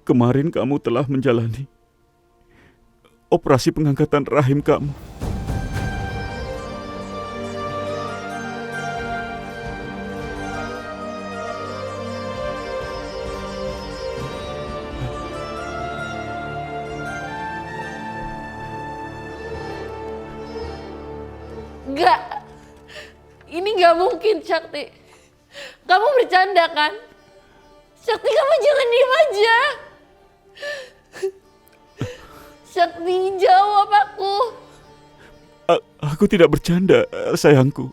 kemarin kamu telah menjalani operasi pengangkatan rahim kamu. Enggak, ini nggak mungkin, Sakti. Kamu bercanda kan? Sakti, kamu jangan diem aja. Sakti, jawab aku. Aku tidak bercanda, sayangku.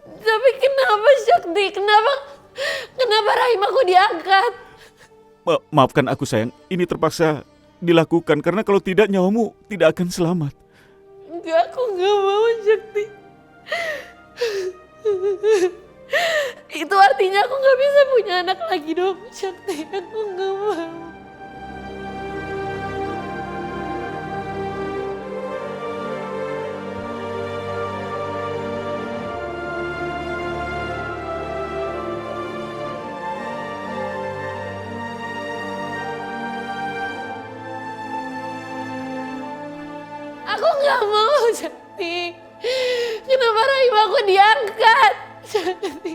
Tapi kenapa, Sakti? Kenapa rahim aku diangkat? Maafkan aku, sayang. Ini terpaksa dilakukan karena kalau tidak nyawamu tidak akan selamat. Enggak, aku nggak mau, Sakti. Itu artinya aku nggak bisa punya anak lagi dong, Sakti. Aku nggak mau. Aku nggak mau, Sakti. Kenapa rahim aku diangkat? Sakti.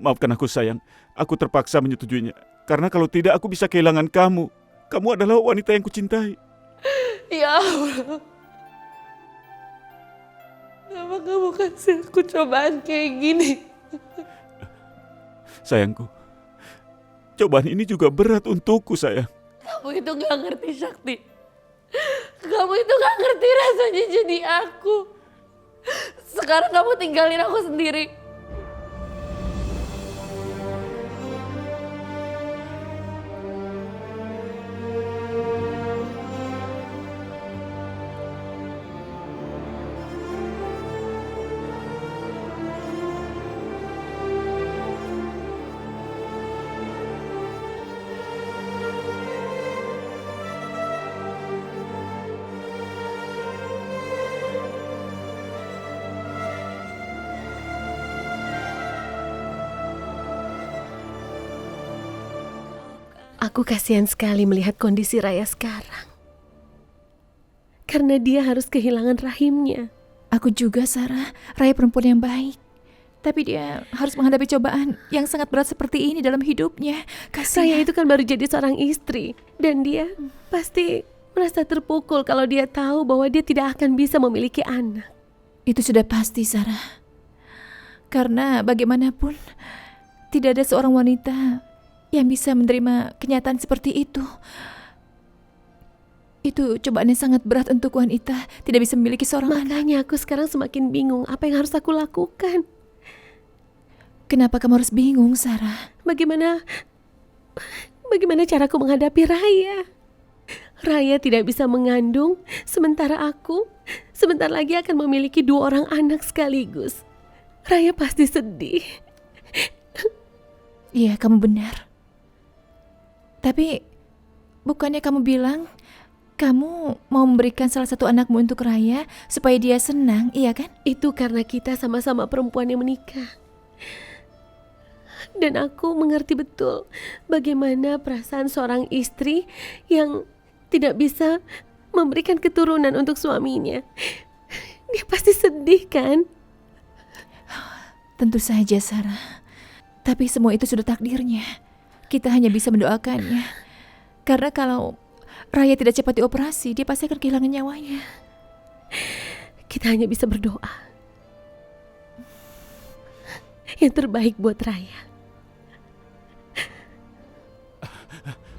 Maafkan aku, sayang. Aku terpaksa menyetujuinya. Karena kalau tidak aku bisa kehilangan kamu. Kamu adalah wanita yang kucintai. Ya Allah. Kenapa kamu kasih aku cobaan kayak gini? Sayangku, cobaan ini juga berat untukku, sayang. Kamu itu gak ngerti, Sakti. Kamu itu gak ngerti rasanya jadi aku. Sekarang kamu tinggalin aku sendiri. Aku kasihan sekali melihat kondisi Raya sekarang. Karena dia harus kehilangan rahimnya. Aku juga, Sarah. Raya perempuan yang baik. Tapi dia harus menghadapi cobaan yang sangat berat seperti ini dalam hidupnya. Raya itu kan baru jadi seorang istri. Dan dia pasti merasa terpukul kalau dia tahu bahwa dia tidak akan bisa memiliki anak. Itu sudah pasti, Sarah. Karena bagaimanapun, tidak ada seorang wanita yang bisa menerima kenyataan seperti itu. Itu cobaan yang sangat berat untuk wanita tidak bisa memiliki seorang anak. Makanya aku sekarang semakin bingung apa yang harus aku lakukan. Kenapa kamu harus bingung, Sarah? Bagaimana caraku menghadapi Raya? Raya tidak bisa mengandung, sementara aku sebentar lagi akan memiliki 2 orang anak sekaligus. Raya pasti sedih. Iya, kamu benar. Tapi bukannya kamu bilang kamu mau memberikan salah satu anakmu untuk Raya supaya dia senang, iya kan? Itu karena kita sama-sama perempuan yang menikah. Dan aku mengerti betul bagaimana perasaan seorang istri yang tidak bisa memberikan keturunan untuk suaminya. Dia pasti sedih, kan? Tentu saja, Sarah. Tapi semua itu sudah takdirnya. Kita hanya bisa mendoakannya. Karena kalau Raya tidak cepat dioperasi, dia pasti akan kehilangan nyawanya. Kita hanya bisa berdoa. Yang terbaik buat Raya.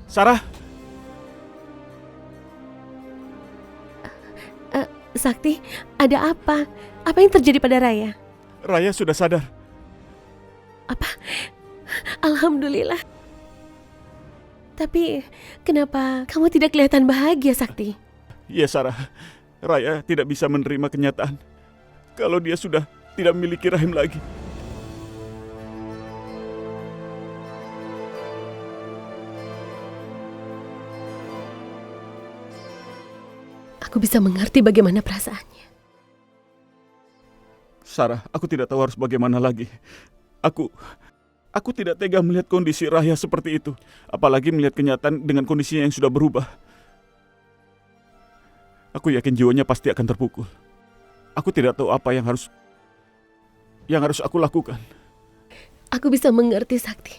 Sarah! Sakti, ada apa? Apa yang terjadi pada Raya? Raya sudah sadar. Apa? Alhamdulillah. Tapi kenapa kamu tidak kelihatan bahagia, Sakti? Iya, Sarah. Raya tidak bisa menerima kenyataan kalau dia sudah tidak memiliki rahim lagi. Aku bisa mengerti bagaimana perasaannya. Sarah, aku tidak tahu harus bagaimana lagi. Aku tidak tega melihat kondisi Raya seperti itu. Apalagi melihat kenyataan dengan kondisinya yang sudah berubah. Aku yakin jiwanya pasti akan terpukul. Aku tidak tahu apa yang harus aku lakukan. Aku bisa mengerti, Sakti.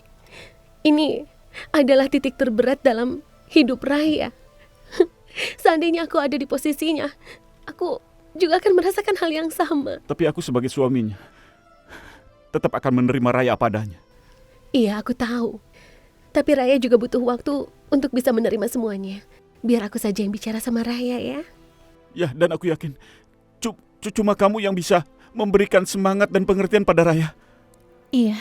Ini adalah titik terberat dalam hidup Raya. Seandainya aku ada di posisinya, aku juga akan merasakan hal yang sama. Tapi aku sebagai suaminya tetap akan menerima Raya apa adanya. Iya, aku tahu. Tapi Raya juga butuh waktu untuk bisa menerima semuanya. Biar aku saja yang bicara sama Raya ya. Ya, dan aku yakin cuma kamu yang bisa memberikan semangat dan pengertian pada Raya. Iya,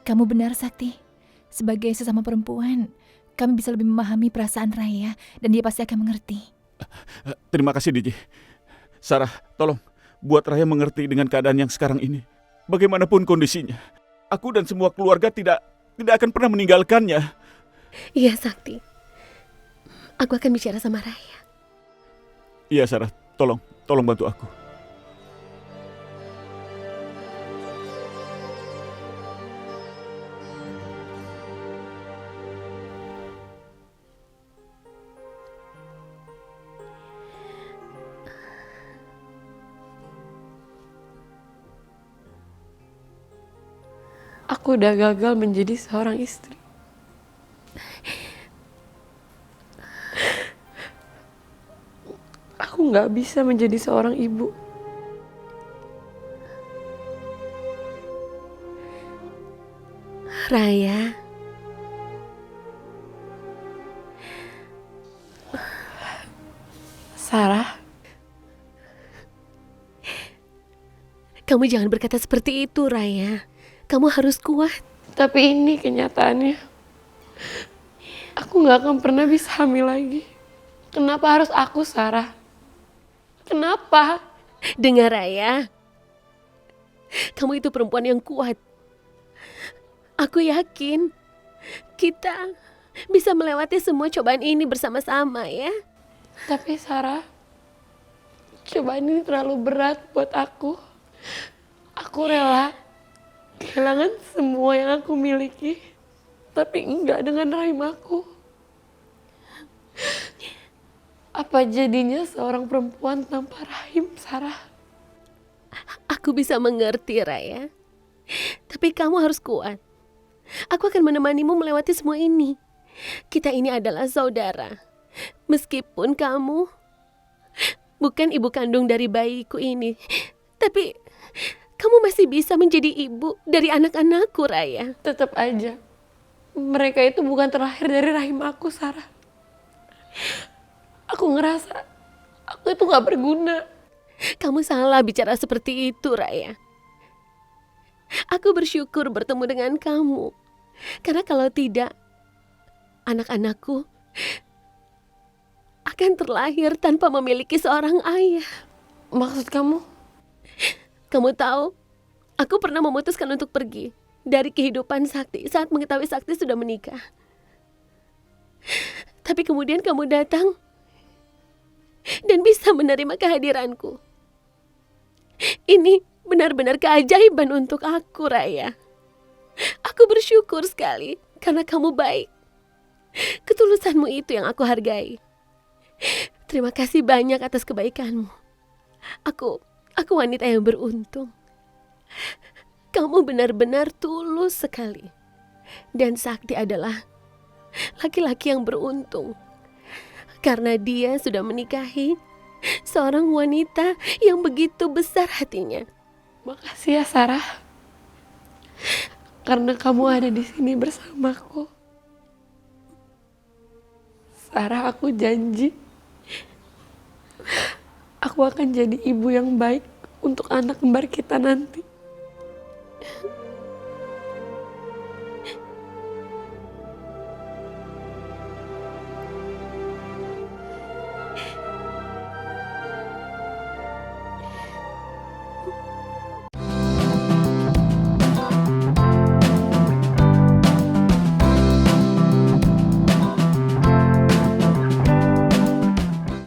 kamu benar Sakti. Sebagai sesama perempuan, kami bisa lebih memahami perasaan Raya dan dia pasti akan mengerti. Terima kasih, DJ. Sarah, tolong buat Raya mengerti dengan keadaan yang sekarang ini. Bagaimanapun kondisinya, aku dan semua keluarga tidak akan pernah meninggalkannya. Iya, Sakti. Aku akan bicara sama Raya. Iya, Sarah, tolong bantu aku. Aku udah gagal menjadi seorang istri. Aku gak bisa menjadi seorang ibu. Raya. Sarah, Kamu jangan berkata seperti itu, Raya. Kamu harus kuat. tapi ini kenyataannya. Aku gak akan pernah bisa hamil lagi. Kenapa harus aku, Sarah? Kenapa? Dengar, Raya. Kamu itu perempuan yang kuat. Aku yakin kita bisa melewati semua cobaan ini bersama-sama ya. Tapi Sarah, cobaan ini terlalu berat buat aku. Aku rela kehilangan semua yang aku miliki, tapi enggak dengan rahim aku. Apa jadinya seorang perempuan tanpa rahim, Sarah? Aku bisa mengerti, Raya. Tapi kamu harus kuat. Aku akan menemanimu melewati semua ini. Kita ini adalah saudara. Meskipun kamu bukan ibu kandung dari bayiku ini, tapi kamu masih bisa menjadi ibu dari anak-anakku, Raya. Tetap aja, mereka itu bukan terlahir dari rahim aku, Sarah. Aku ngerasa aku itu gak berguna. Kamu salah bicara seperti itu, Raya. Aku bersyukur bertemu dengan kamu. Karena kalau tidak, anak-anakku akan terlahir tanpa memiliki seorang ayah. Maksud kamu? Kamu tahu, aku pernah memutuskan untuk pergi dari kehidupan Sakti saat mengetahui Sakti sudah menikah. Tapi kemudian kamu datang dan bisa menerima kehadiranku. Ini benar-benar keajaiban untuk aku, Raya. Aku bersyukur sekali karena kamu baik. Ketulusanmu itu yang aku hargai. Terima kasih banyak atas kebaikanmu. Aku wanita yang beruntung. Kamu benar-benar tulus sekali. Dan Sakti adalah laki-laki yang beruntung. Karena dia sudah menikahi seorang wanita yang begitu besar hatinya. Makasih ya, Sarah. Karena kamu ada di sini bersamaku. Sarah, aku janji aku akan jadi ibu yang baik untuk anak kembar kita nanti.